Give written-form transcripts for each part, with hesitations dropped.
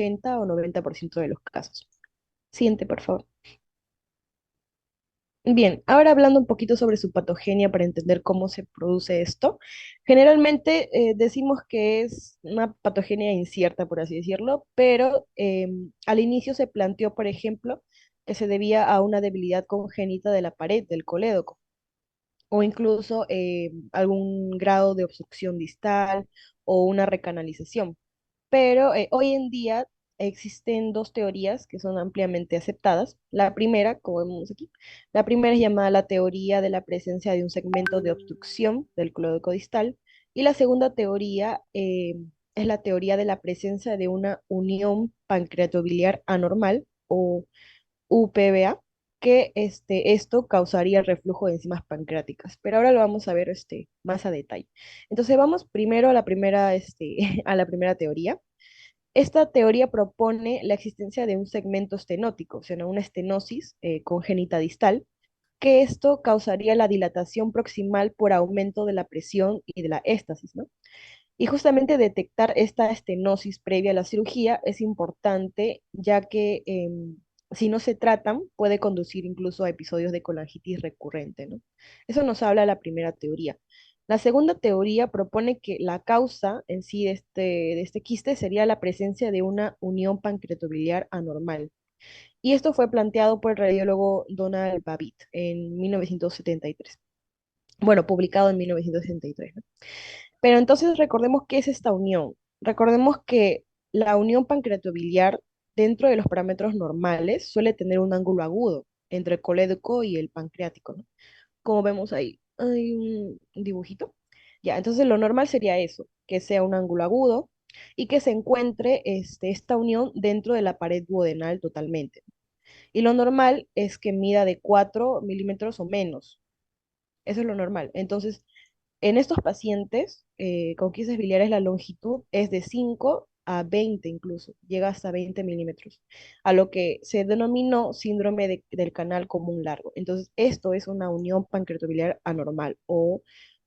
80 o 90% de los casos. Siguiente, por favor. Bien, ahora hablando un poquito sobre su patogenia para entender cómo se produce esto. Generalmente decimos que es una patogenia incierta, por así decirlo, pero al inicio se planteó, por ejemplo, que se debía a una debilidad congénita de la pared del colédoco o incluso algún grado de obstrucción distal o una recanalización. Pero hoy en día existen dos teorías que son ampliamente aceptadas. La primera, como vemos aquí, la primera es llamada la teoría de la presencia de un segmento de obstrucción del clodoco distal y la segunda teoría es la teoría de la presencia de una unión pancreatobiliar anormal o UPBA, que esto causaría reflujo de enzimas pancreáticas. Pero ahora lo vamos a ver más a detalle. Entonces vamos primero a la primera, a la primera teoría. Esta teoría propone la existencia de un segmento estenótico, o sea, ¿no? Una estenosis congénita distal, que esto causaría la dilatación proximal por aumento de la presión y de la éstasis, ¿no? Y justamente detectar esta estenosis previa a la cirugía es importante, ya que si no se tratan, puede conducir incluso a episodios de colangitis recurrente, ¿no? Eso nos habla la primera teoría. La segunda teoría propone que la causa en sí de este quiste sería la presencia de una unión pancreatobiliar anormal. Y esto fue planteado por el radiólogo Donald Babbitt en 1973. Bueno, publicado en 1973, ¿no? Pero entonces recordemos qué es esta unión. Recordemos que la unión pancreatobiliar dentro de los parámetros normales suele tener un ángulo agudo entre el colédoco y el pancreático, ¿no? Como vemos ahí, hay un dibujito. Ya, entonces lo normal sería eso, que sea un ángulo agudo y que se encuentre esta unión dentro de la pared duodenal totalmente. Y lo normal es que mida de 4 milímetros o menos. Eso es lo normal. Entonces, en estos pacientes con quistes biliares la longitud es de 5 a 20 incluso, llega hasta 20 milímetros, a lo que se denominó síndrome del canal común largo. Entonces, esto es una unión pancreatobiliar anormal o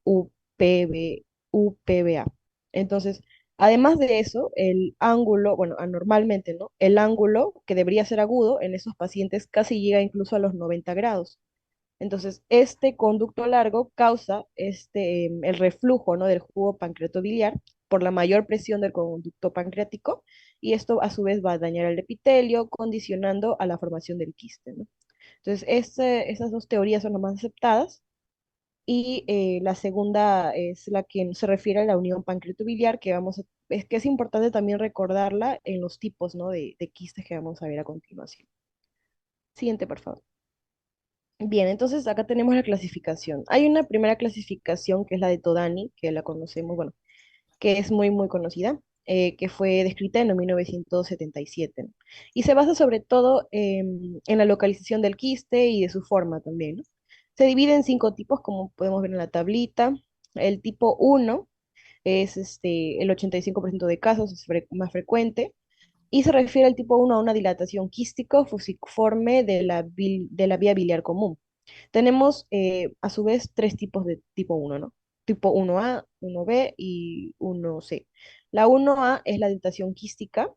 UPB, UPBA. Entonces, además de eso, el ángulo, bueno, anormalmente, ¿no? El ángulo que debería ser agudo en esos pacientes casi llega incluso a los 90 grados. Entonces, este conducto largo causa el reflujo, ¿no? Del jugo pancreatobiliar por la mayor presión del conducto pancreático y esto a su vez va a dañar el epitelio, condicionando a la formación del quiste, ¿no? Entonces, esas dos teorías son las más aceptadas y la segunda es la que se refiere a la unión pancreatobiliar, que es que es importante también recordarla en los tipos, ¿no? de quistes que vamos a ver a continuación. Siguiente, por favor. Bien, entonces acá tenemos la clasificación. Hay una primera clasificación que es la de Todani, que la conocemos, bueno, que es muy, muy conocida, que fue descrita en 1977, ¿no? Y se basa sobre todo en la localización del quiste y de su forma también, ¿no? Se divide en 5 tipos, como podemos ver en la tablita. El tipo uno es el 85% de casos, es más frecuente, y se refiere al tipo uno a una dilatación quístico fusiforme de la vía biliar común. Tenemos a su vez 3 tipos de tipo uno, ¿no? Tipo uno a 1B y 1C. La uno a es la dilatación quística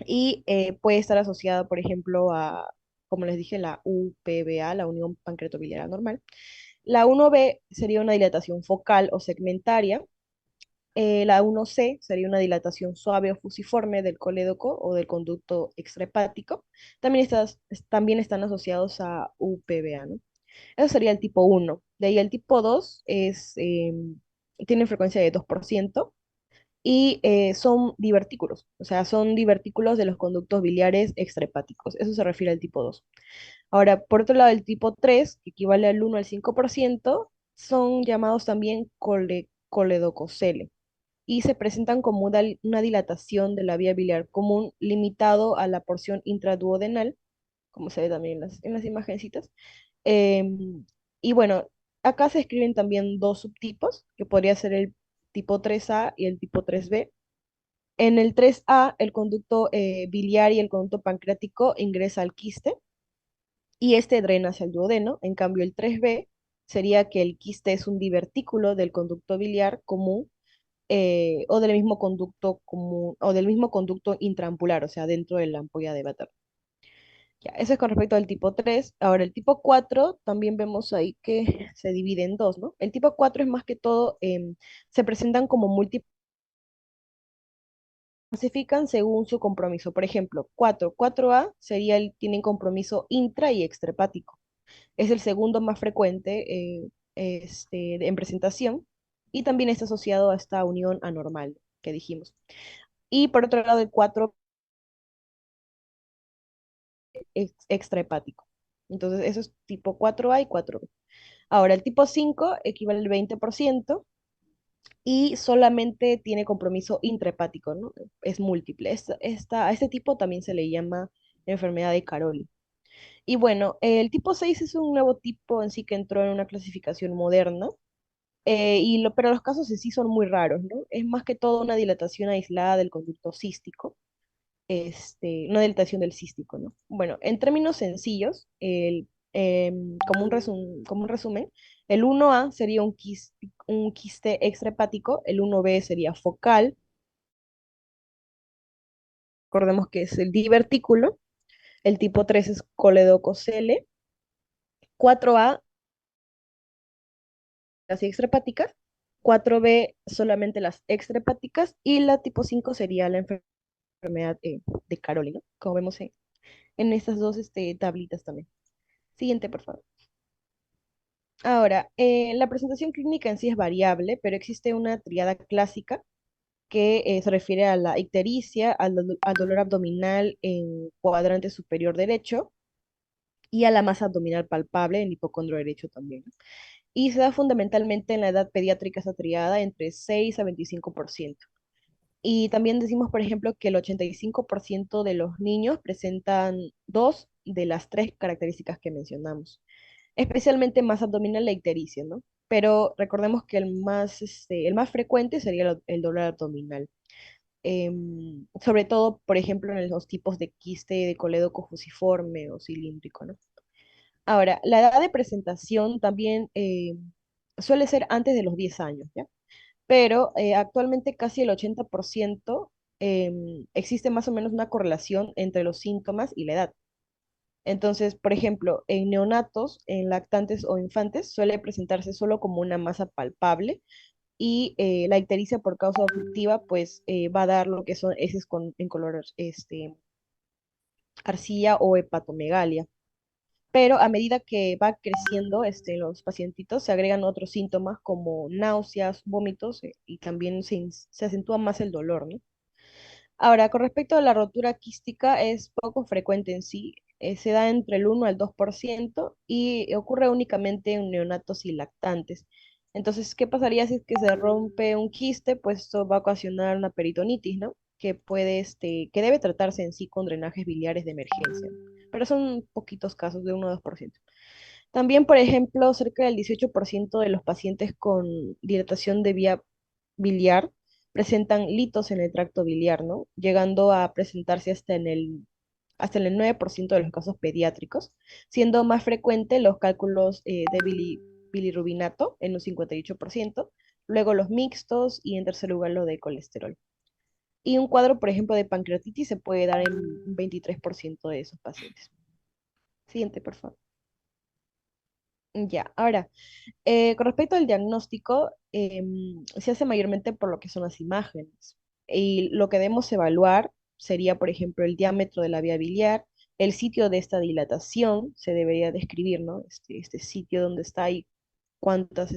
y puede estar asociada, por ejemplo, a, como les dije, la UPBA, la unión pancreatobiliar normal. La 1B sería una dilatación focal o segmentaria. La 1C sería una dilatación suave o fusiforme del colédoco o del conducto extrahepático. También están asociados a UPBA, ¿no? Eso sería el tipo uno. De ahí el tipo 2 tiene frecuencia de 2% y son divertículos, o sea, son divertículos de los conductos biliares extrahepáticos. Eso se refiere al tipo 2. Ahora, por otro lado, el tipo 3, que equivale al 1 al 5%, son llamados también coledococele y se presentan como una dilatación de la vía biliar común limitado a la porción intraduodenal, como se ve también en las imagencitas. Em, y bueno, acá se escriben también dos subtipos, que podría ser el tipo 3A y el tipo 3B. En el 3A, el conducto biliar y el conducto pancreático ingresa al quiste y este drena hacia el duodeno. En cambio, el 3B sería que el quiste es un divertículo del conducto biliar común o del mismo conducto común, o del mismo conducto intraampular, o sea, dentro de la ampolla de Vater. Ya, eso es con respecto al tipo 3. Ahora, el tipo 4 también vemos ahí que se divide en dos, ¿no? El tipo 4 es más que todo, se presentan como múltiples, clasifican según su compromiso. Por ejemplo, 4A sería tienen compromiso intra y extrahepático. Es el segundo más frecuente en presentación y también está asociado a esta unión anormal que dijimos. Y por otro lado, el 4 es extrahepático. Entonces, eso es tipo 4A y 4B. Ahora, el tipo 5 equivale al 20% y solamente tiene compromiso intrahepático, ¿no? Es múltiple. A este tipo también se le llama enfermedad de Caroli. Y bueno, el tipo 6 es un nuevo tipo en sí que entró en una clasificación moderna, pero los casos en sí son muy raros, ¿no? Es más que todo una dilatación aislada del conducto cístico, una dilatación del cístico, ¿no? Bueno, en términos sencillos, como un resumen, el 1A sería un quiste extrahepático, el 1B sería focal, recordemos que es el divertículo, el tipo 3 es coledococele, 4A las extrahepáticas, 4B solamente las extrahepáticas y la tipo 5 sería la enfermedad de Caroli, ¿no? Como vemos en estas dos tablitas también. Siguiente, por favor. Ahora, la presentación clínica en sí es variable, pero existe una triada clásica que se refiere a la ictericia, al dolor abdominal en cuadrante superior derecho y a la masa abdominal palpable en hipocondrio derecho también, ¿no? Y se da fundamentalmente en la edad pediátrica esa triada entre 6 a 25%. Y también decimos, por ejemplo, que el 85% de los niños presentan dos de las tres características que mencionamos, especialmente masa abdominal e ictericia, ¿no? Pero recordemos que el más frecuente sería el dolor abdominal. Sobre todo, por ejemplo, en los tipos de quiste de colédoco fusiforme o cilíndrico, ¿no? Ahora, la edad de presentación también suele ser antes de los 10 años, ¿ya? Pero actualmente casi el 80% existe más o menos una correlación entre los síntomas y la edad. Entonces, por ejemplo, en neonatos, en lactantes o infantes, suele presentarse solo como una masa palpable y la ictericia por causa obstructiva, pues va a dar lo que son heces en color arcilla o hepatomegalia. Pero a medida que va creciendo los pacientitos, se agregan otros síntomas como náuseas, vómitos y también se acentúa más el dolor, ¿no? Ahora, con respecto a la rotura quística, es poco frecuente en sí, se da entre el 1 al 2% y ocurre únicamente en neonatos y lactantes. Entonces, ¿qué pasaría si es que se rompe un quiste? Pues esto va a ocasionar una peritonitis, ¿no? Que debe tratarse en sí con drenajes biliares de emergencia, ¿no? Pero son poquitos casos, de 1 a 2%. También, por ejemplo, cerca del 18% de los pacientes con dilatación de vía biliar presentan litos en el tracto biliar, ¿no? Llegando a presentarse hasta en el 9% de los casos pediátricos, siendo más frecuente los cálculos de bilirrubinato en un 58%, luego los mixtos y en tercer lugar lo de colesterol. Y un cuadro, por ejemplo, de pancreatitis se puede dar en un 23% de esos pacientes. Siguiente, por favor. Ya, ahora, con respecto al diagnóstico, se hace mayormente por lo que son las imágenes. Y lo que debemos evaluar sería, por ejemplo, el diámetro de la vía biliar, el sitio de esta dilatación, se debería describir, ¿no? Este sitio donde está y cuántas,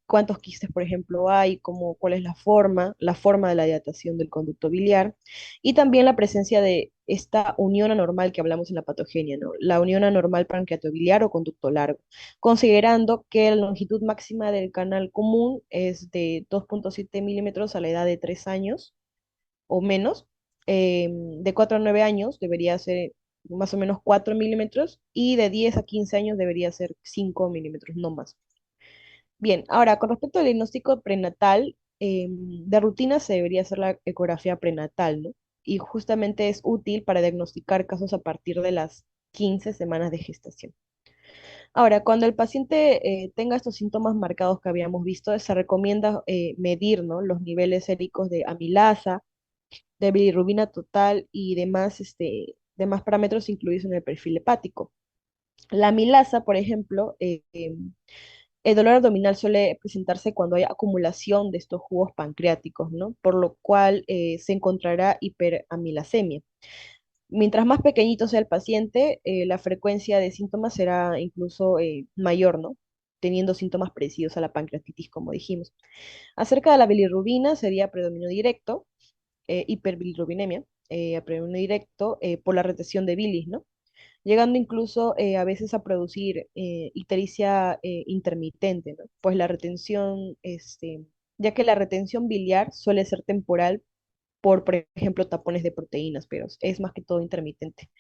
cuántos quistes, por ejemplo, hay, cuál es la forma de la dilatación del conducto biliar, y también la presencia de esta unión anormal que hablamos en la patogenia, ¿no? La unión anormal pancreatobiliar o conducto largo, considerando que la longitud máxima del canal común es de 2,7 milímetros a la edad de 3 años o menos, de 4 a 9 años debería ser más o menos 4 milímetros, y de 10 a 15 años debería ser 5 milímetros, no más. Bien, ahora con respecto al diagnóstico prenatal, de rutina se debería hacer la ecografía prenatal, ¿no? Y justamente es útil para diagnosticar casos a partir de las 15 semanas de gestación. Ahora, cuando el paciente tenga estos síntomas marcados que habíamos visto, se recomienda medir, ¿no?, los niveles séricos de amilasa, de bilirrubina total y demás, demás parámetros incluidos en el perfil hepático. La amilasa, por ejemplo, el dolor abdominal suele presentarse cuando hay acumulación de estos jugos pancreáticos, ¿no? Por lo cual se encontrará hiperamilasemia. Mientras más pequeñito sea el paciente, la frecuencia de síntomas será incluso mayor, ¿no? Teniendo síntomas parecidos a la pancreatitis, como dijimos. Acerca de la bilirrubina, sería predominio directo, hiperbilirrubinemia, a predominio directo por la retención de bilis, ¿no? Llegando incluso a veces a producir ictericia intermitente, ¿no? Pues la retención, ya que la retención biliar suele ser temporal por ejemplo, tapones de proteínas, pero es más que todo intermitente.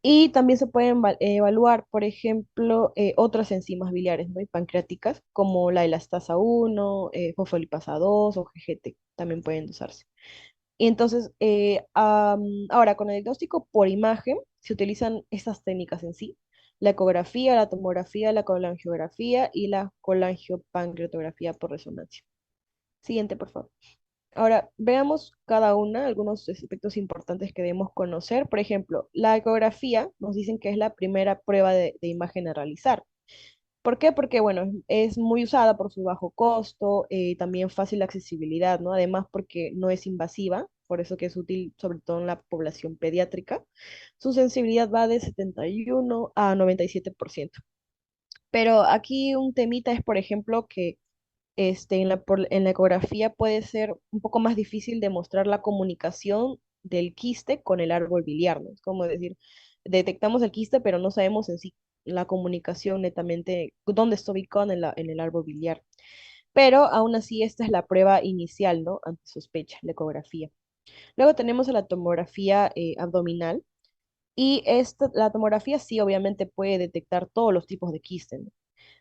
Y también se pueden evaluar, por ejemplo, otras enzimas biliares, ¿no?, y pancreáticas, como la elastasa 1, fosfolipasa 2 o GGT, también pueden usarse. Y entonces, ahora, con el diagnóstico por imagen, se utilizan estas técnicas en sí: la ecografía, la tomografía, la colangiografía y la colangiopancreatografía por resonancia. Siguiente, por favor. Ahora, veamos cada una, algunos aspectos importantes que debemos conocer. Por ejemplo, la ecografía nos dicen que es la primera prueba de imagen a realizar. ¿Por qué? Porque, bueno, es muy usada por su bajo costo, también fácil accesibilidad, ¿no? Además, porque no es invasiva, por eso que es útil sobre todo en la población pediátrica. Su sensibilidad va de 71 a 97%. Pero aquí un temita es, por ejemplo, que en la ecografía puede ser un poco más difícil demostrar la comunicación del quiste con el árbol biliar, ¿no? Es como decir, detectamos el quiste, pero no sabemos en sí la comunicación netamente, dónde está ubicado en el árbol biliar. Pero aún así, esta es la prueba inicial, ¿no? Ante sospecha, la ecografía. Luego tenemos la tomografía abdominal. Y la tomografía sí, obviamente puede detectar todos los tipos de quiste, ¿no?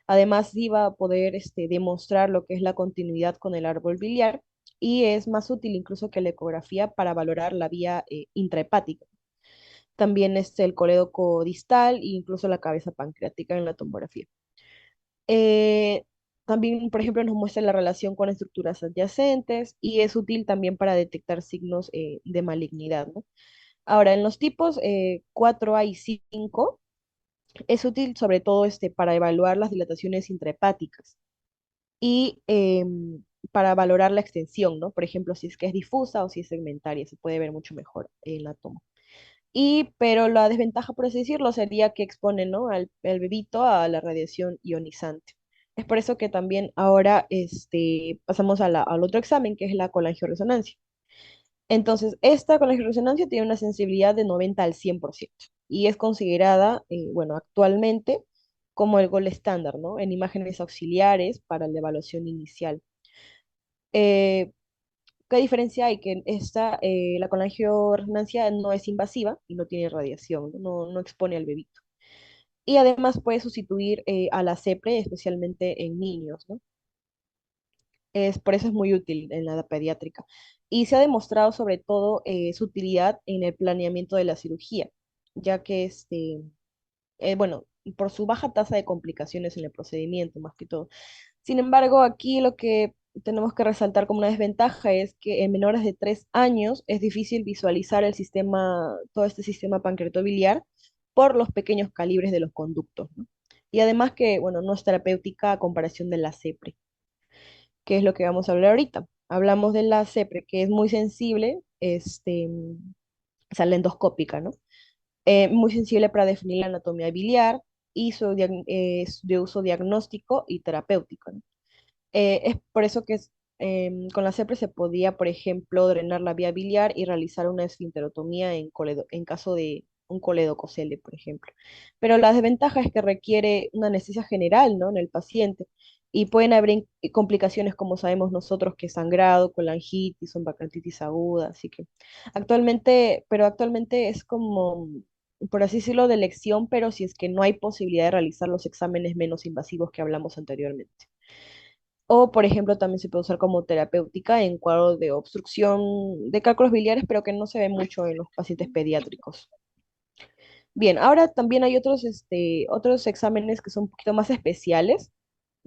Además, sí va a poder demostrar lo que es la continuidad con el árbol biliar y es más útil incluso que la ecografía para valorar la vía intrahepática. También el colédoco distal e incluso la cabeza pancreática en la tomografía. Eh, También, por ejemplo, nos muestra la relación con estructuras adyacentes y es útil también para detectar signos de malignidad, ¿no? Ahora, en los tipos 4A y 5 es útil sobre todo para evaluar las dilataciones intrahepáticas y para valorar la extensión, ¿no? Por ejemplo, si es que es difusa o si es segmentaria, se puede ver mucho mejor en la toma. Pero la desventaja, por así decirlo, sería que expone, ¿no?, al bebito a la radiación ionizante. Es por eso que también ahora pasamos al otro examen, que es la colangioresonancia. Entonces, esta colangioresonancia tiene una sensibilidad de 90 al 100% y es considerada, bueno, actualmente como el gold estándar, ¿no?, en imágenes auxiliares para la evaluación inicial. Eh, ¿Qué diferencia hay? Que la colangioresonancia no es invasiva y no tiene radiación, no expone al bebito. Y además puede sustituir a la CEPRE, especialmente en niños, ¿no? Por eso es muy útil en la edad pediátrica. Y se ha demostrado sobre todo su utilidad en el planeamiento de la cirugía, ya que bueno, por su baja tasa de complicaciones en el procedimiento, más que todo. Sin embargo, aquí lo que tenemos que resaltar como una desventaja es que en menores de 3 años es difícil visualizar todo este sistema pancreatobiliar por los pequeños calibres de los conductos, ¿no? Y además que, bueno, no es terapéutica a comparación de la CEPRE, que es lo que vamos a hablar ahorita. Hablamos de la CEPRE, que es muy sensible, o sea, la endoscópica, ¿no? Muy sensible para definir la anatomía biliar y es de uso diagnóstico y terapéutico, ¿no? Es por eso que con la CEPRE se podía, por ejemplo, drenar la vía biliar y realizar una esfinterotomía en caso de un coledococele, por ejemplo. Pero la desventaja es que requiere una anestesia general, ¿no?, en el paciente y pueden haber complicaciones, como sabemos nosotros, que sangrado, colangitis, o pancreatitis aguda, así que actualmente es como, por así decirlo, de elección, pero si es que no hay posibilidad de realizar los exámenes menos invasivos que hablamos anteriormente. O, por ejemplo, también se puede usar como terapéutica en cuadros de obstrucción de cálculos biliares, pero que no se ve mucho en los pacientes pediátricos. Bien, ahora también hay otros exámenes que son un poquito más especiales,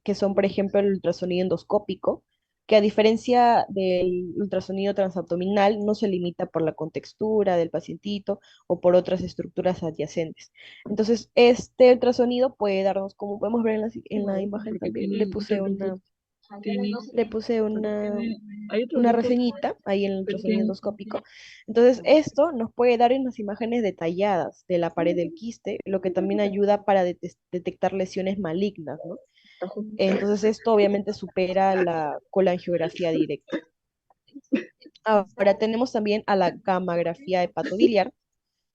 que son, por ejemplo, el ultrasonido endoscópico, que a diferencia del ultrasonido transabdominal, no se limita por la contextura del pacientito o por otras estructuras adyacentes. Entonces, este ultrasonido puede darnos, como podemos ver en la imagen Porque también, tiene muchos grupos. Tiene, le puse porque tiene, hay otros una grupos, reseñita ahí en el pero ultrasonido tiene, endoscópico. Entonces, esto nos puede dar unas imágenes detalladas de la pared del quiste, lo que también ayuda para detectar lesiones malignas, ¿no? Entonces, esto obviamente supera la colangiografía directa. Ahora tenemos también a la gammagrafía hepatobiliar,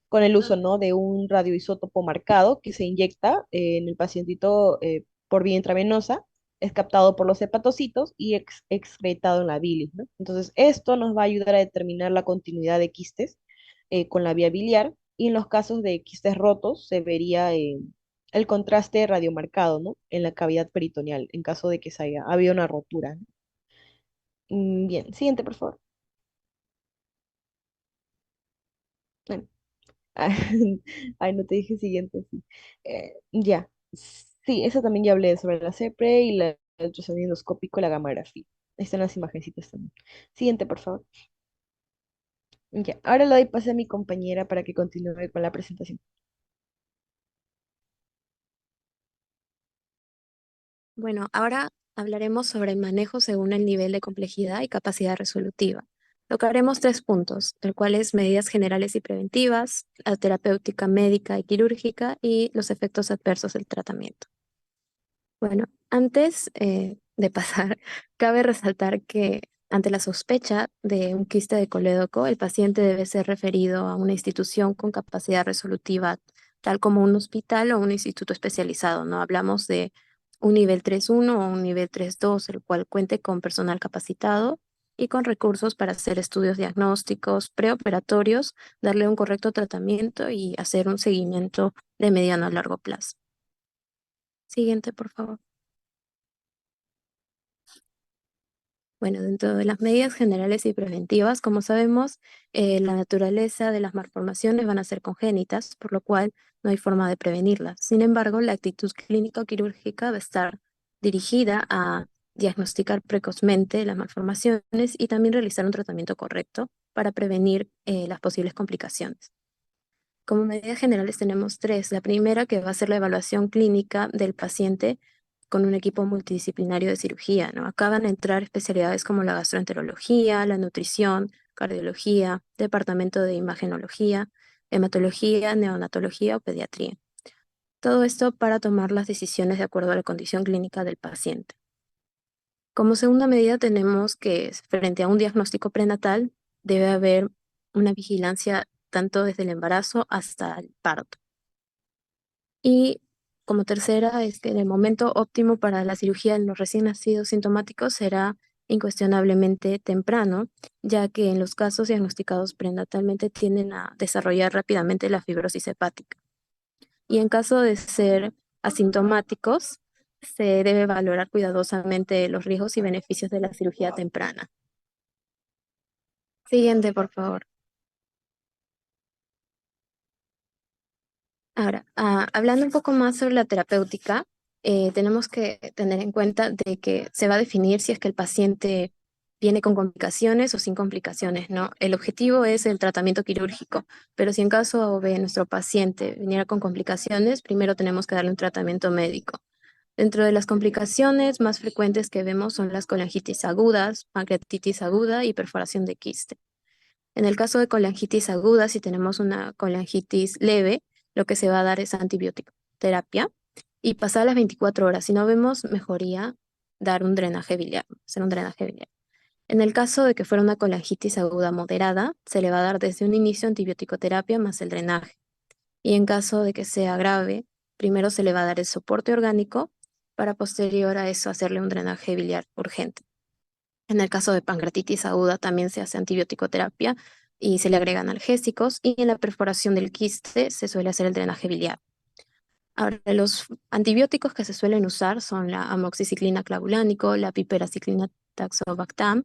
con el uso, ¿no?, de un radioisótopo marcado que se inyecta en el pacientito por vía intravenosa, es captado por los hepatocitos y excretado en la bilis, ¿no? Entonces, esto nos va a ayudar a determinar la continuidad de quistes con la vía biliar, y en los casos de quistes rotos se vería el contraste radiomarcado, ¿no?, en la cavidad peritoneal, en caso de que se haya habido una rotura, ¿no? Bien, siguiente, por favor. Bueno, ah, ay, no te dije siguiente, sí. Ya. Sí, eso también ya hablé sobre la CEPRE y el ultrasonido endoscópico y la gamografía. Ahí están las imagencitas también. Siguiente, por favor. Ya. Ahora le doy pase a mi compañera para que continúe con la presentación. Bueno, ahora hablaremos sobre el manejo según el nivel de complejidad y capacidad resolutiva. Tocaremos tres puntos, el cual es medidas generales y preventivas, la terapéutica médica y quirúrgica y los efectos adversos del tratamiento. Bueno, antes de pasar, cabe resaltar que ante la sospecha de un quiste de colédoco, el paciente debe ser referido a una institución con capacidad resolutiva, tal como un hospital o un instituto especializado, ¿no? Hablamos de un nivel 3.1 o un nivel 3.2, el cual cuente con personal capacitado y con recursos para hacer estudios diagnósticos preoperatorios, darle un correcto tratamiento y hacer un seguimiento de mediano a largo plazo. Siguiente, por favor. Bueno, dentro de las medidas generales y preventivas, como sabemos, la naturaleza de las malformaciones van a ser congénitas, por lo cual no hay forma de prevenirlas. Sin embargo, la actitud clínica o quirúrgica va a estar dirigida a diagnosticar precozmente las malformaciones y también realizar un tratamiento correcto para prevenir las posibles complicaciones. Como medidas generales tenemos tres. La primera, que va a ser la evaluación clínica del paciente con un equipo multidisciplinario de cirugía, ¿no? Acá van a entrar especialidades como la gastroenterología, la nutrición, cardiología, departamento de imagenología, hematología, neonatología o pediatría. Todo esto para tomar las decisiones de acuerdo a la condición clínica del paciente. Como segunda medida tenemos que frente a un diagnóstico prenatal debe haber una vigilancia tanto desde el embarazo hasta el parto. Y como tercera es que en el momento óptimo para la cirugía en los recién nacidos sintomáticos será incuestionablemente temprano, ya que en los casos diagnosticados prenatalmente tienden a desarrollar rápidamente la fibrosis hepática. Y en caso de ser asintomáticos, se debe valorar cuidadosamente los riesgos y beneficios de la cirugía temprana. Siguiente, por favor. Ahora, hablando un poco más sobre la terapéutica, tenemos que tener en cuenta de que se va a definir si es que el paciente viene con complicaciones o sin complicaciones, ¿no? El objetivo es el tratamiento quirúrgico, pero si en caso de nuestro paciente viniera con complicaciones, primero tenemos que darle un tratamiento médico. Dentro de las complicaciones más frecuentes que vemos son las colangitis agudas, pancreatitis aguda y perforación de quiste. En el caso de colangitis aguda, si tenemos una colangitis leve, lo que se va a dar es antibiótico terapia y pasar las 24 horas. Si no vemos mejoría, dar un drenaje biliar, hacer un drenaje biliar. En el caso de que fuera una colangitis aguda moderada, se le va a dar desde un inicio antibiótico terapia más el drenaje. Y en caso de que sea grave, primero se le va a dar el soporte orgánico para posterior a eso hacerle un drenaje biliar urgente. En el caso de pancreatitis aguda también se hace antibiótico terapia y se le agregan analgésicos y en la perforación del quiste se suele hacer el drenaje biliar. Ahora, los antibióticos que se suelen usar son la amoxicilina clavulánico, la piperaciclina tazobactam,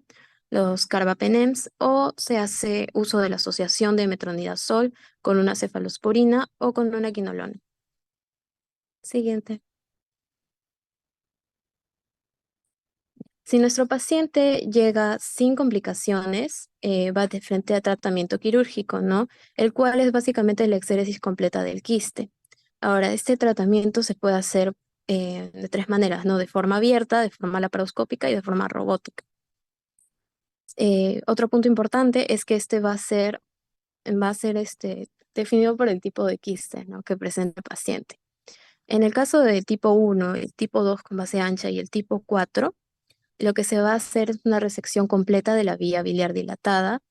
los carbapenems, o se hace uso de la asociación de metronidazol con una cefalosporina o con una quinolona. Siguiente. Si nuestro paciente llega sin complicaciones, va de frente a tratamiento quirúrgico, ¿no? El cual es básicamente la exéresis completa del quiste. Ahora, este tratamiento se puede hacer de tres maneras, ¿no? De forma abierta, de forma laparoscópica y de forma robótica. Otro punto importante es que este va a ser definido por el tipo de quiste, ¿no? Que presenta el paciente. En el caso del tipo 1, el tipo 2 con base ancha y el tipo 4, lo que se va a hacer es una resección completa de la vía biliar dilatada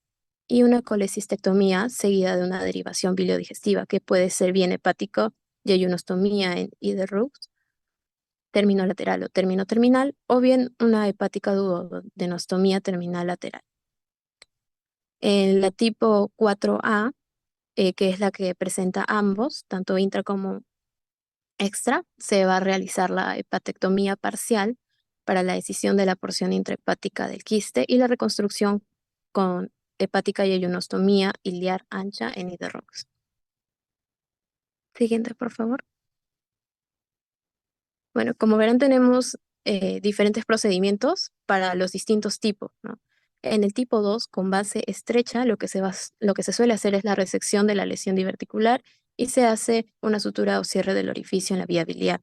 y una colecistectomía seguida de una derivación biliodigestiva, que puede ser bien hepático, yeyunostomía en Iderux, término lateral o término terminal, o bien una hepática duodenostomía terminal lateral. En la tipo 4A, que es la que presenta ambos, tanto intra como extra, se va a realizar la hepatectomía parcial para la decisión de la porción intrahepática del quiste y la reconstrucción con hepática yeyunostomía iliar ancha en Iderrox. Siguiente, por favor. Bueno, como verán, tenemos diferentes procedimientos para los distintos tipos, ¿no? En el tipo 2, con base estrecha, lo que se suele hacer es la resección de la lesión diverticular y se hace una sutura o cierre del orificio en la vía biliar.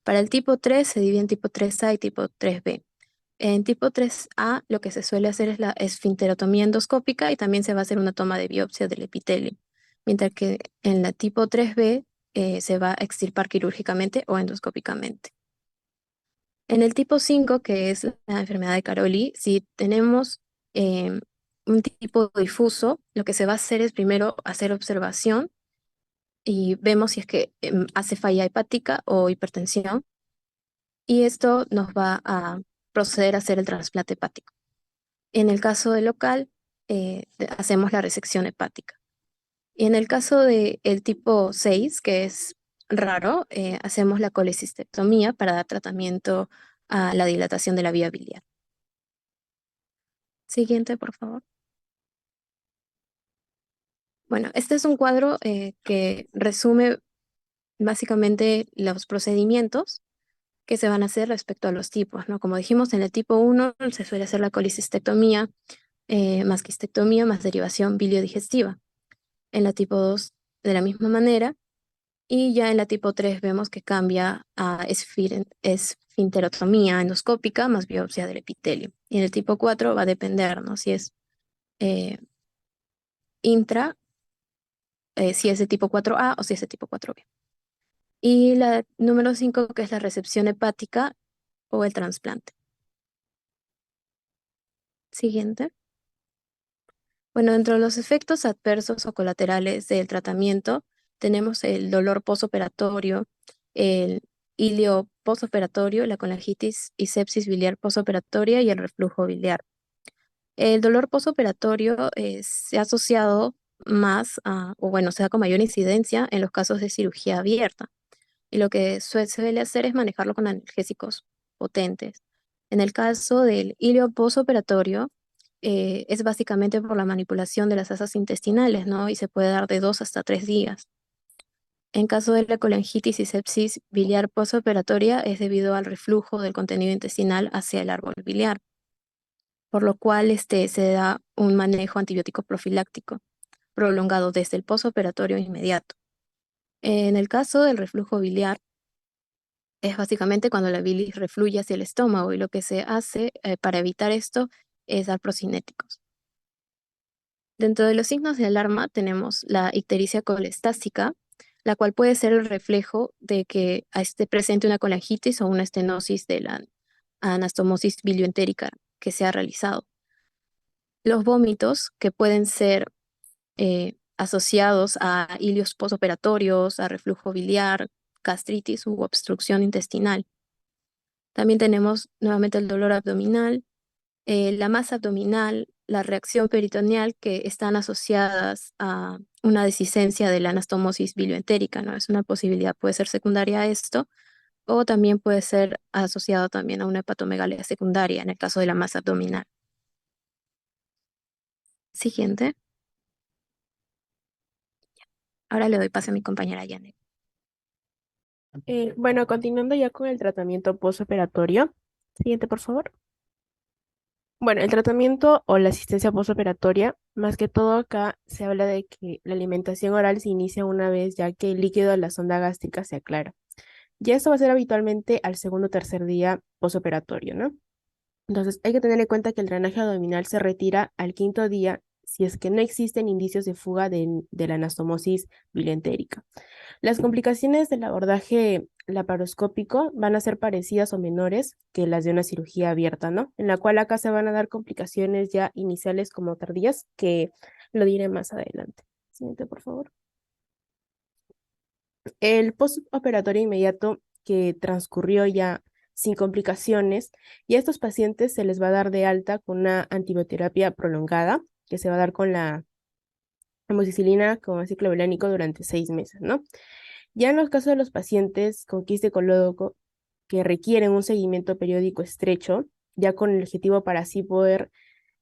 Para el tipo 3 se divide en tipo 3A y tipo 3B. En tipo 3A lo que se suele hacer es la esfinterotomía endoscópica y también se va a hacer una toma de biopsia del epitelio, mientras que en la tipo 3B se va a extirpar quirúrgicamente o endoscópicamente. En el tipo 5, que es la enfermedad de Caroli, si tenemos un tipo difuso, lo que se va a hacer es primero hacer observación y vemos si es que hace falla hepática o hipertensión, y esto nos va a proceder a hacer el trasplante hepático. En el caso de local, hacemos la resección hepática. Y en el caso del tipo 6, que es raro, hacemos la colecistectomía para dar tratamiento a la dilatación de la vía biliar. Siguiente, por favor. Bueno, este es un cuadro que resume básicamente los procedimientos que se van a hacer respecto a los tipos, ¿no? Como dijimos, en el tipo 1 se suele hacer la colecistectomía, más quistectomía, más derivación biliodigestiva. En la tipo 2, de la misma manera. Y ya en la tipo 3 vemos que cambia a esfinterotomía endoscópica más biopsia del epitelio. Y en el tipo 4 va a depender, ¿no? Si es eh, intra, si es de tipo 4A o si es de tipo 4B. Y la número 5, que es la recepción hepática o el trasplante. Siguiente. Bueno, dentro de los efectos adversos o colaterales del tratamiento, tenemos el dolor posoperatorio, el ilio posoperatorio, la colangitis y sepsis biliar posoperatoria y el reflujo biliar. El dolor posoperatorio se ha asociado más o bueno, se da con mayor incidencia en los casos de cirugía abierta. Y lo que suele hacer es manejarlo con analgésicos potentes. En el caso del ilio posoperatorio, es básicamente por la manipulación de las asas intestinales, ¿no? Y se puede dar de 2 hasta 3 días. En caso de la colangitis y sepsis biliar posoperatoria, es debido al reflujo del contenido intestinal hacia el árbol biliar, por lo cual se da un manejo antibiótico profiláctico prolongado desde el posoperatorio inmediato. En el caso del reflujo biliar, es básicamente cuando la bilis refluye hacia el estómago y lo que se hace para evitar esto es dar procinéticos. Dentro de los signos de alarma tenemos la ictericia colestásica, la cual puede ser el reflejo de que esté presente una colangitis o una estenosis de la anastomosis bilioentérica que se ha realizado. Los vómitos, que pueden ser asociados a ilios posoperatorios, a reflujo biliar, gastritis u obstrucción intestinal. También tenemos nuevamente el dolor abdominal, la masa abdominal, la reacción peritoneal, que están asociadas a una dehiscencia de la anastomosis bilioentérica, ¿no? Es una posibilidad, puede ser secundaria a esto, o también puede ser asociado también a una hepatomegalia secundaria en el caso de la masa abdominal. Siguiente. Ahora le doy paso a mi compañera Janet. Bueno, continuando ya con el tratamiento postoperatorio. Siguiente, por favor. Bueno, el tratamiento o la asistencia postoperatoria, más que todo acá se habla de que la alimentación oral se inicia una vez ya que el líquido de la sonda gástrica se aclara. Ya esto va a ser habitualmente al segundo o tercer día postoperatorio, ¿no? Entonces hay que tener en cuenta que el drenaje abdominal se retira al quinto día si es que no existen indicios de fuga de la anastomosis bilentérica. Las complicaciones del abordaje laparoscópico van a ser parecidas o menores que las de una cirugía abierta, ¿no? En la cual acá se van a dar complicaciones ya iniciales como tardías, que lo diré más adelante. Siguiente, por favor. El postoperatorio inmediato que transcurrió ya sin complicaciones, y a estos pacientes se les va a dar de alta con una antibioterapia prolongada, que se va a dar con la amoxicilina con ácido clavulânico durante 6 meses, ¿no? Ya en los casos de los pacientes con quiste colódoco que requieren un seguimiento periódico estrecho, ya con el objetivo para así poder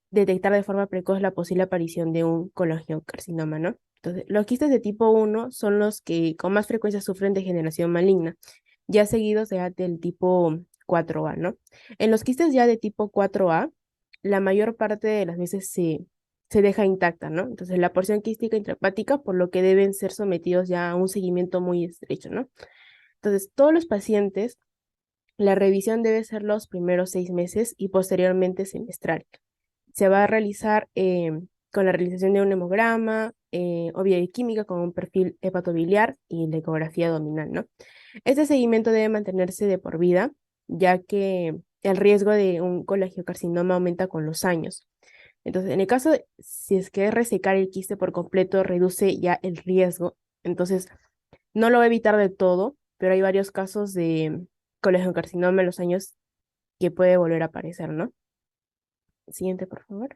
detectar de forma precoz la posible aparición de un colangiocarcinoma, ¿no? Entonces, los quistes de tipo 1 son los que con más frecuencia sufren degeneración maligna, ya seguidos del tipo 4A, ¿no? En los quistes ya de tipo 4A, la mayor parte de las veces se deja intacta, ¿no? Entonces, la porción quística intrahepática, por lo que deben ser sometidos ya a un seguimiento muy estrecho, ¿no? Entonces, todos los pacientes, la revisión debe ser los primeros 6 meses y posteriormente semestral. Se va a realizar con la realización de un hemograma o bioquímica con un perfil hepatobiliar y la ecografía abdominal, ¿no? Este seguimiento debe mantenerse de por vida, ya que el riesgo de un colangiocarcinoma aumenta con los años. Entonces, en el caso de, si es que es resecar el quiste por completo, reduce ya el riesgo. Entonces, no lo va a evitar de todo, pero hay varios casos de colangiocarcinoma en los años que puede volver a aparecer, ¿no? Siguiente, por favor.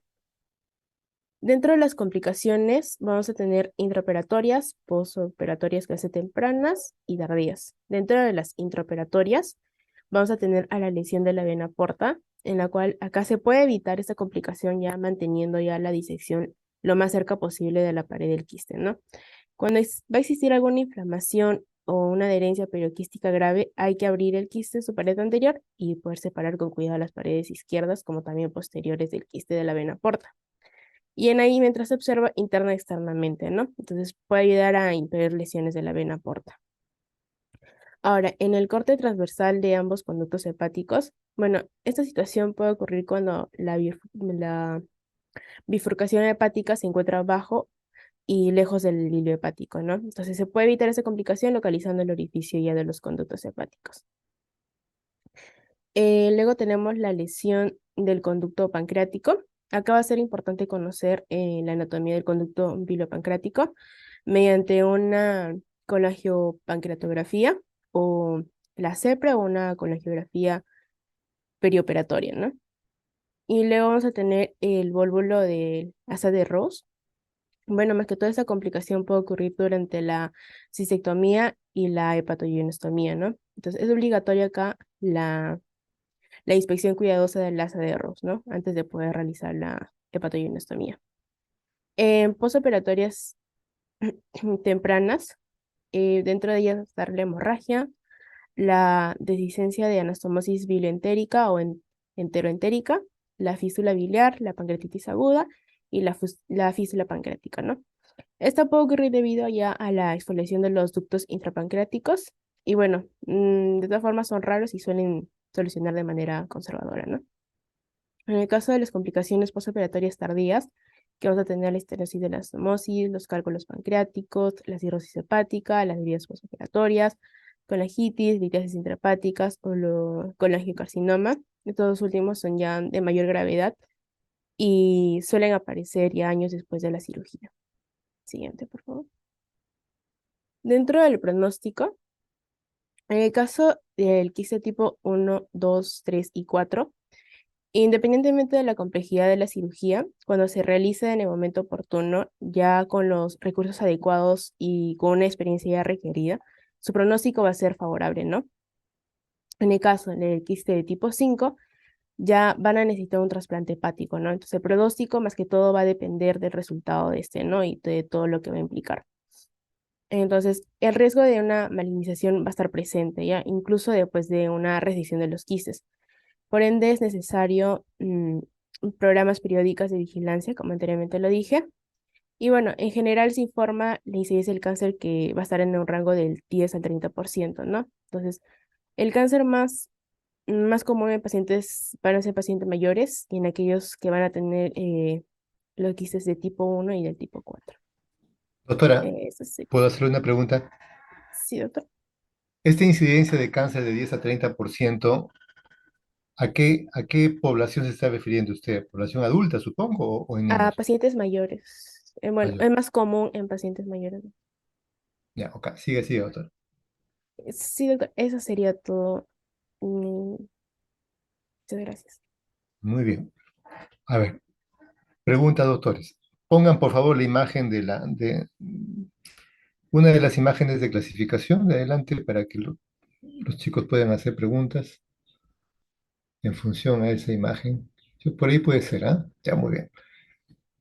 Dentro de las complicaciones vamos a tener intraoperatorias, postoperatorias clase tempranas y tardías. Dentro de las intraoperatorias vamos a tener a la lesión de la vena porta, en la cual acá se puede evitar esta complicación ya manteniendo ya la disección lo más cerca posible de la pared del quiste, ¿no? Cuando va a existir alguna inflamación o una adherencia perioquística grave, hay que abrir el quiste en su pared anterior y poder separar con cuidado las paredes izquierdas como también posteriores del quiste de la vena porta. Y en ahí mientras se observa interna y externamente, ¿no? Entonces puede ayudar a impedir lesiones de la vena porta. Ahora, en el corte transversal de ambos conductos hepáticos, bueno, esta situación puede ocurrir cuando la bifurcación hepática se encuentra abajo y lejos del hilo hepático, ¿no? Entonces se puede evitar esa complicación localizando el orificio ya de los conductos hepáticos. Luego tenemos la lesión del conducto pancreático. Acá va a ser importante conocer la anatomía del conducto bilipancreático mediante una colangiopancreatografía o la CEPRA o una colangiografía perioperatoria, ¿no? Y luego vamos a tener el volvulo de asa de Ross. Bueno, más que toda esta complicación puede ocurrir durante la cistectomía y la hepatoyenostomía, ¿no? Entonces es obligatoria acá la inspección cuidadosa del asa de Ross, ¿no? Antes de poder realizar la hepatoyenostomía. En posoperatorias tempranas, dentro de ellas está la hemorragia, la deficiencia de anastomosis bilioentérica o enteroentérica, la fístula biliar, la pancreatitis aguda y la fístula pancreática, ¿no? Esta puede ocurrir debido ya a la exfoliación de los ductos intrapancreáticos y bueno, de todas formas son raros y suelen solucionar de manera conservadora, ¿no? En el caso de las complicaciones postoperatorias tardías, que vamos a tener la estenosis de la anastomosis, los cálculos pancreáticos, la cirrosis hepática, las heridas postoperatorias, colangitis, litiasis intrahepáticas o colangiocarcinoma. Estos dos últimos son ya de mayor gravedad y suelen aparecer ya años después de la cirugía. Siguiente, por favor. Dentro del pronóstico, en el caso del quiste tipo 1, 2, 3 y 4, independientemente de la complejidad de la cirugía, cuando se realice en el momento oportuno, ya con los recursos adecuados y con una experiencia ya requerida, su pronóstico va a ser favorable, ¿no? En el caso del quiste de tipo 5, ya van a necesitar un trasplante hepático, ¿no? Entonces el pronóstico más que todo va a depender del resultado de este, ¿no? Y de todo lo que va a implicar. Entonces, el riesgo de una malignización va a estar presente, ¿ya? Incluso después de una resección de los quistes. Por ende, es necesario programas periódicas de vigilancia, como anteriormente lo dije. Y bueno, en general se informa la incidencia del cáncer que va a estar en un rango del 10 al 30%, ¿no? Entonces, el cáncer más común en pacientes van a ser pacientes mayores y en aquellos que van a tener los quistes de tipo 1 y del tipo 4. Doctora, Eso sí. ¿puedo hacerle una pregunta? Sí, doctor. Esta incidencia de cáncer de 10 a 30%, ¿a qué población se está refiriendo usted? ¿Población adulta, supongo, o en A niños? pacientes mayores. Bueno, Mayor. es más común en pacientes mayores. Ya, ok, sigue, doctor. Sí, doctor, eso sería todo. Muchas gracias. Muy bien. A ver, pregunta, doctores. Pongan, por favor, la imagen de una de las imágenes de clasificación de adelante para que los chicos puedan hacer preguntas en función a esa imagen. Sí, por ahí puede ser, ¿ah? Ya, muy bien.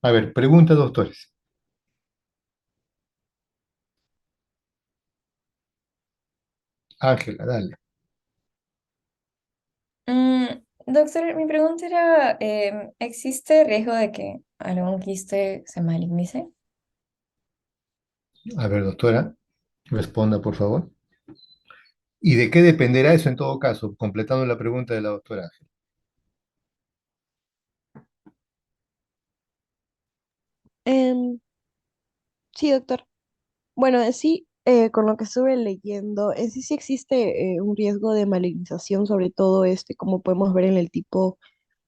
A ver, pregunta, doctores. Ángela, dale. Mm, doctor, mi pregunta era, ¿existe riesgo de que algún quiste se malignice? A ver, doctora, responda, por favor. ¿Y de qué dependerá eso en todo caso? Completando la pregunta de la doctora. Em, sí, doctor. Bueno, sí, con lo que estuve leyendo, en sí sí existe un riesgo de malignización, sobre todo como podemos ver en el tipo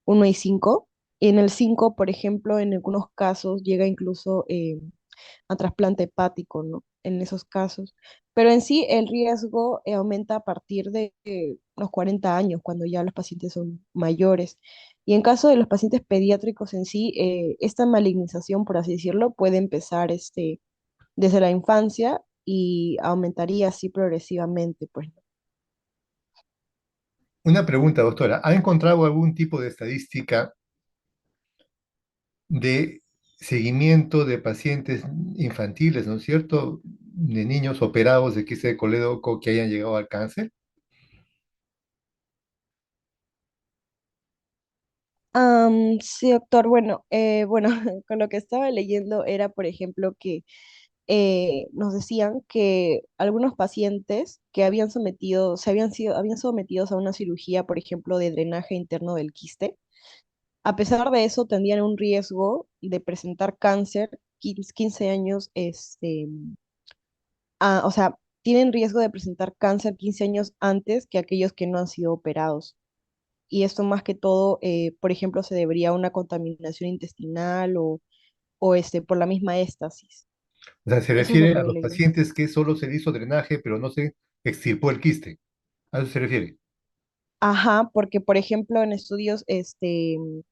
1 y 5. Y en el 5, por ejemplo, en algunos casos llega incluso a trasplante hepático, ¿no? En esos casos. Pero en sí el riesgo aumenta a partir de los 40 años, cuando ya los pacientes son mayores. Y en caso de los pacientes pediátricos en sí, esta malignización, por así decirlo, puede empezar desde la infancia y aumentaría así progresivamente, pues. Una pregunta, doctora. ¿Ha encontrado algún tipo de estadística de seguimiento de pacientes infantiles, ¿no es cierto? De niños operados de quiste de colédoco que hayan llegado al cáncer. Sí, doctor. Bueno, con lo que estaba leyendo era, por ejemplo, que nos decían que algunos pacientes que habían habían sometidos a una cirugía, por ejemplo, de drenaje interno del quiste, a pesar de eso tenían un riesgo de presentar cáncer 15 años, o sea, tienen riesgo de presentar cáncer 15 años antes que aquellos que no han sido operados. Y esto más que todo, por ejemplo, se debería a una contaminación intestinal o por la misma éstasis. O sea, se Eso es lo refiere que a había los leído. pacientes que solo se le hizo drenaje, pero no se extirpó el quiste. ¿A eso se refiere? Ajá, porque por ejemplo en estudios, en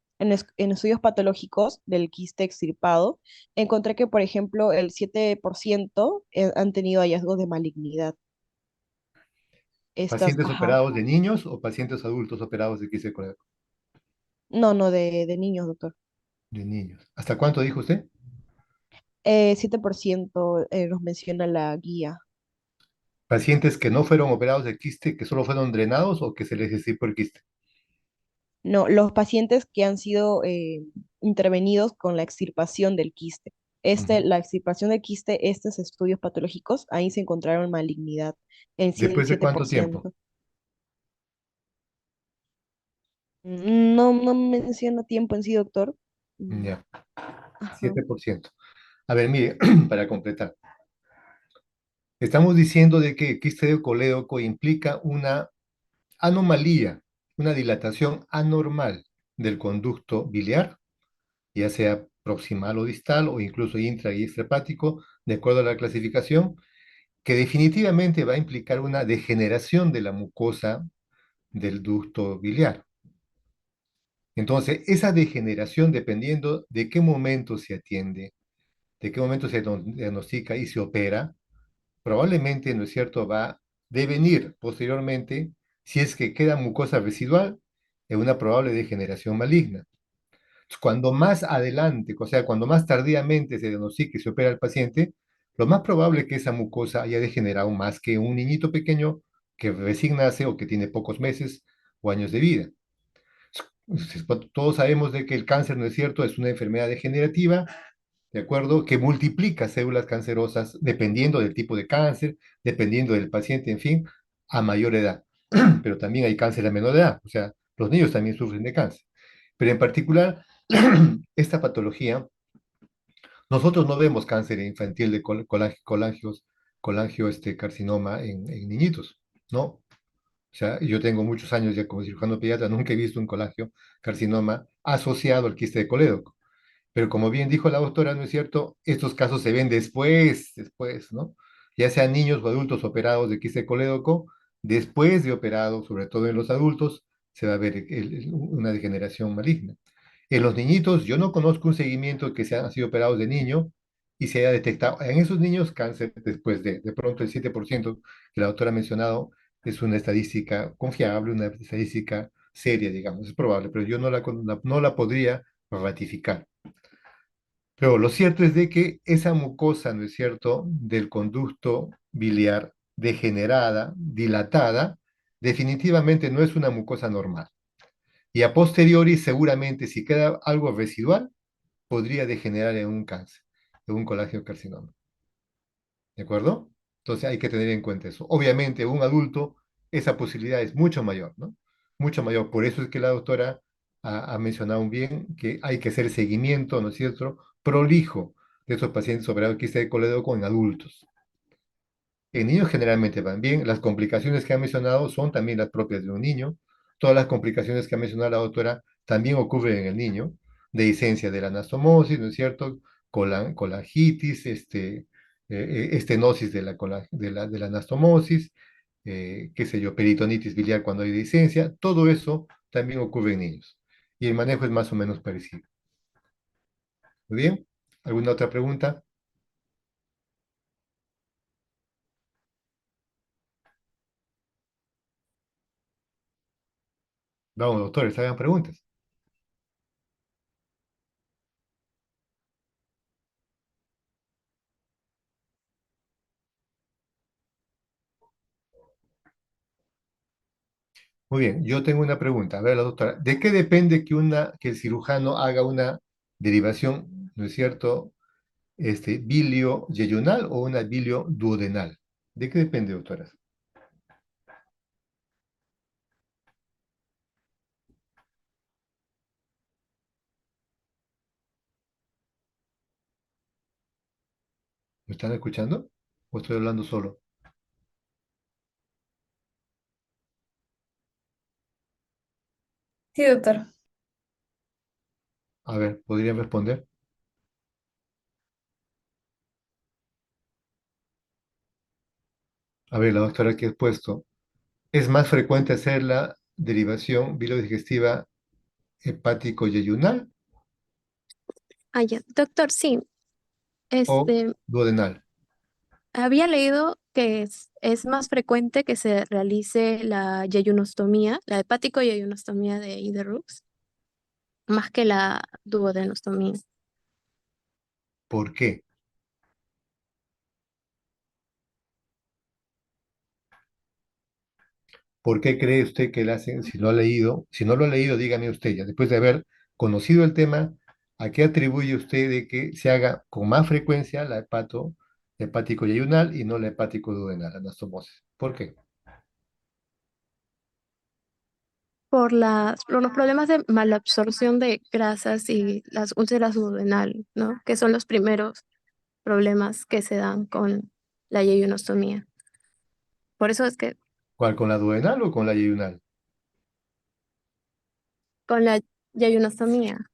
estudios patológicos del quiste extirpado, encontré que por ejemplo el 7% han tenido hallazgos de malignidad. Estas, ¿Pacientes ajá, operados de niños o pacientes adultos operados de quiste de colédoco? no, no, de niños, doctor. De niños. ¿Hasta cuánto dijo usted? 7% nos menciona la guía. ¿Pacientes que no fueron operados de quiste, que solo fueron drenados o que se les extirpó el quiste? No, los pacientes que han sido intervenidos con la extirpación del quiste. Ujú. La extirpación del quiste, estos estudios patológicos, ahí se encontraron malignidad en sí el ¿Después de siete por cuánto tiempo? ciento No, no menciona tiempo en sí, doctor. Mm, Ya, Ajá. 7%. A ver, mire, para completar. Estamos diciendo de que el quiste de colédoco implica una anomalía, una dilatación anormal del conducto biliar, ya sea proximal o distal o incluso intra y extrahepático, de acuerdo a la clasificación, que definitivamente va a implicar una degeneración de la mucosa del ducto biliar. Entonces, esa degeneración, dependiendo de qué momento se atiende, de qué momento se diagnostica y se opera, probablemente, ¿no es cierto?, va a devenir posteriormente, si es que queda mucosa residual, en una probable degeneración maligna. Cuando más adelante, o sea, cuando más tardíamente se diagnostique y se opera al paciente, lo más probable es que esa mucosa haya degenerado más que un niñito pequeño que recién nace o que tiene pocos meses o años de vida. Todos sabemos de que el cáncer, ¿no es cierto?, es una enfermedad degenerativa, ¿de acuerdo?, que multiplica células cancerosas dependiendo del tipo de cáncer, dependiendo del paciente, en fin, a mayor edad. Pero también hay cáncer a menor edad, o sea, los niños también sufren de cáncer. Pero en particular, esta patología, nosotros no vemos cáncer infantil de colangio carcinoma en niñitos, ¿no? O sea, yo tengo muchos años ya como cirujano pediatra, nunca he visto un colangio carcinoma asociado al quiste de colédoco. Pero como bien dijo la doctora, ¿no es cierto? Estos casos se ven después, ¿no? Ya sean niños o adultos operados de quiste de colédoco, después de operados, sobre todo en los adultos, se va a ver una degeneración maligna. En los niñitos, yo no conozco un seguimiento que se han sido operados de niño y se haya detectado en esos niños cáncer después de pronto el 7% que la doctora ha mencionado es una estadística confiable, una estadística seria, digamos, es probable, pero yo no la podría ratificar. Pero lo cierto es de que esa mucosa, ¿no es cierto?, del conducto biliar degenerada, dilatada, definitivamente no es una mucosa normal. Y a posteriori, seguramente, si queda algo residual, podría degenerar en un cáncer, en un colangiocarcinoma. ¿De acuerdo? Entonces hay que tener en cuenta eso. Obviamente, un adulto, esa posibilidad es mucho mayor, ¿no? Mucho mayor. Por eso es que la doctora ha mencionado bien que hay que hacer seguimiento, ¿no es cierto?, prolijo de estos pacientes operados de quiste de colédoco en adultos. En niños generalmente van bien. Las complicaciones que ha mencionado son también las propias de un niño. Todas las complicaciones que ha mencionado la doctora también ocurren en el niño. Dehiscencia de la anastomosis, ¿no es cierto? Colangitis, estenosis de la anastomosis, qué sé yo, peritonitis biliar cuando hay dehiscencia. Todo eso también ocurre en niños. Y el manejo es más o menos parecido. Muy bien. ¿Alguna otra pregunta? Vamos, doctores, hagan preguntas. Muy bien, yo tengo una pregunta. A ver, la doctora, ¿de qué depende que el cirujano haga una derivación, ¿no es cierto? Bilio-yeyunal o una bilio-duodenal. ¿De qué depende, doctora? ¿Me están escuchando? ¿O estoy hablando solo? Sí, doctor. A ver, ¿podrían responder? A ver, la doctora que ha puesto, ¿es más frecuente hacer la derivación bilodigestiva hepático-yeyunal Ah, ya. Doctor, sí, o este, duodenal? había leído que es más frecuente que se realice la yeyunostomía, la hepático-yeyunostomía de Iderux, más que la duodenostomía. ¿Por qué? ¿Por qué cree usted que la hacen? Si lo ha leído, si no lo ha leído, dígame usted, ya después de haber conocido el tema, ¿a qué atribuye usted de que se haga con más frecuencia la hepático yeyunal y no la hepático duodenal, la anastomosis? ¿Por qué? Por los problemas de malabsorción de grasas y las úlceras duodenal, ¿no? Que son los primeros problemas que se dan con la yeyunostomía. Por eso es que ¿Cuál, con la duodenal o con la yeyunal? con la yeyunostomía,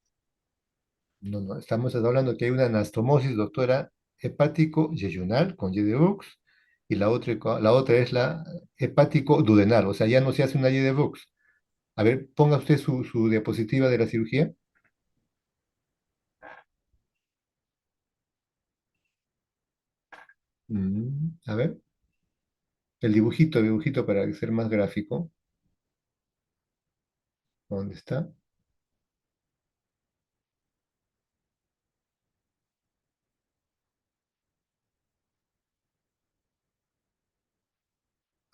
No, no, estamos hablando que hay una anastomosis, doctora, hepático yeyunal con Y de Brooks, y la otra es la hepático duodenal, o sea, ya no se hace una Y de Brooks. A ver, ponga usted su diapositiva de la cirugía. A ver. El dibujito para ser más gráfico. ¿Dónde está?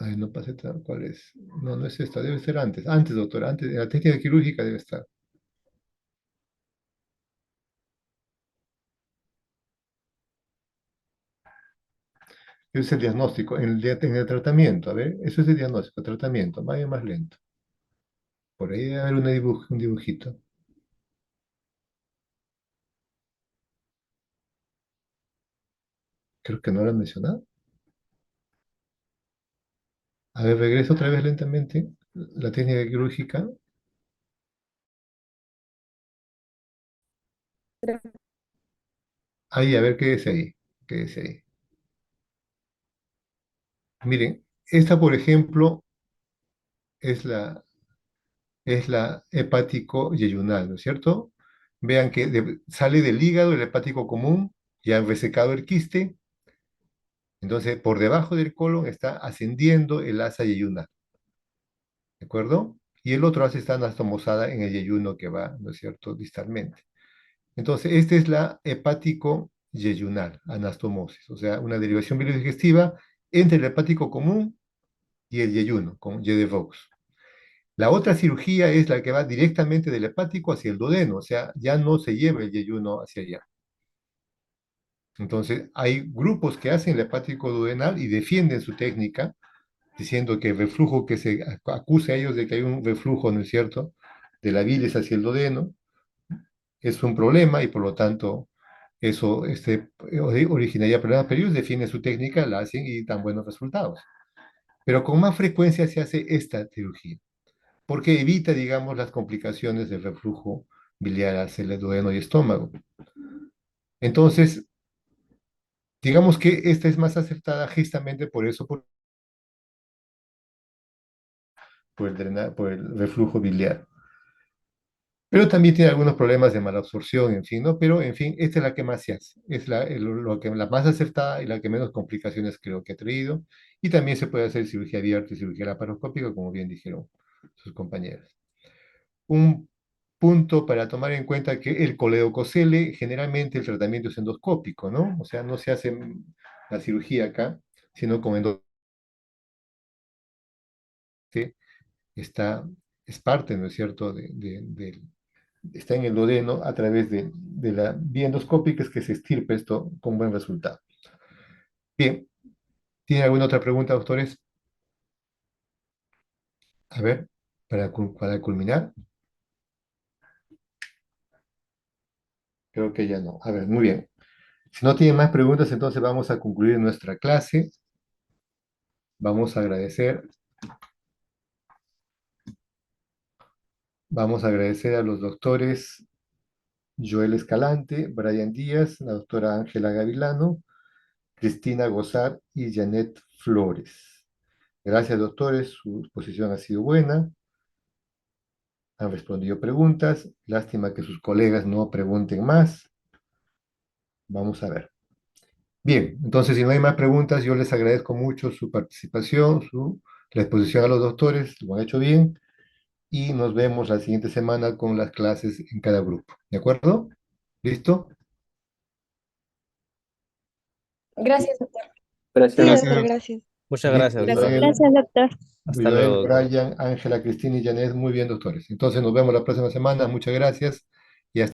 Ay, no pasé, ¿cuál es? No, no es esta, debe ser antes. Antes, doctora, antes, en la técnica quirúrgica debe estar. Ese es el diagnóstico, en el tratamiento, a ver, eso es el diagnóstico, tratamiento, vaya más lento. Por ahí debe haber un dibujito. Creo que no lo han mencionado. A ver, regreso otra vez lentamente. La técnica quirúrgica. Ahí, a ver qué dice ahí. ¿Qué dice ahí? Miren, esta, por ejemplo, es la hepático yeyunal, ¿no es cierto? Vean que sale del hígado el hepático común, ya han resecado el quiste, entonces por debajo del colon está ascendiendo el asa yeyunal, ¿de acuerdo? Y el otro asa está anastomosada en el yeyuno que va, ¿no es cierto?, distalmente. Entonces, esta es la hepático yeyunal, anastomosis, o sea, una derivación biliodigestiva entre el hepático común y el yeyuno, con Y de Vaux. La otra cirugía es la que va directamente del hepático hacia el duodeno, o sea, ya no se lleva el yeyuno hacia allá. Entonces, hay grupos que hacen el hepático duodenal y defienden su técnica, diciendo que el reflujo que se acuse a ellos de que hay un reflujo, ¿no es cierto?, de la bilis hacia el duodeno, es un problema y por lo tanto eso originaría problemas, pero ellos defienden su técnica, la hacen y dan buenos resultados. Pero con más frecuencia se hace esta cirugía, porque evita, digamos, las complicaciones del reflujo biliar hacia el duodeno y estómago. Entonces, digamos que esta es más acertada justamente por eso, por el reflujo biliar. Pero también tiene algunos problemas de malabsorción, en fin, ¿no? Pero, en fin, esta es la que más se hace. Es la más acertada y la que menos complicaciones creo que ha traído. Y también se puede hacer cirugía abierta y cirugía laparoscópica, como bien dijeron sus compañeros. Un punto para tomar en cuenta que el coleococele, generalmente el tratamiento es endoscópico, ¿no? O sea, no se hace la cirugía acá, sino con endoscopio. Está, es parte, ¿no es cierto?, está en el duodeno a través de la vía endoscópica es que se estirpe esto con buen resultado. Bien, ¿tiene alguna otra pregunta, doctores? A ver, para culminar, creo que ya no. A ver, muy bien. Si no tienen más preguntas, entonces vamos a concluir nuestra clase. Vamos a agradecer. Vamos a agradecer a los doctores Joel Escalante, Brian Díaz, la doctora Ángela Gavilano, Cristina Gozar y Janet Flores. Gracias, doctores, su exposición ha sido buena, han respondido preguntas, lástima que sus colegas no pregunten más. Vamos a ver. Bien, entonces si no hay más preguntas, yo les agradezco mucho su participación, la exposición a los doctores, lo han hecho bien, y nos vemos la siguiente semana con las clases en cada grupo. ¿De acuerdo? ¿Listo? Gracias, doctor. Sí, Gracias. doctor, gracias. Muchas Listo. gracias, Gracias. doctor. Joel, Gracias, doctor. Hasta luego, doctor. Brian, Ángela, Cristina y Janet, muy bien, doctores. Entonces nos vemos la próxima semana. Muchas gracias. Y hasta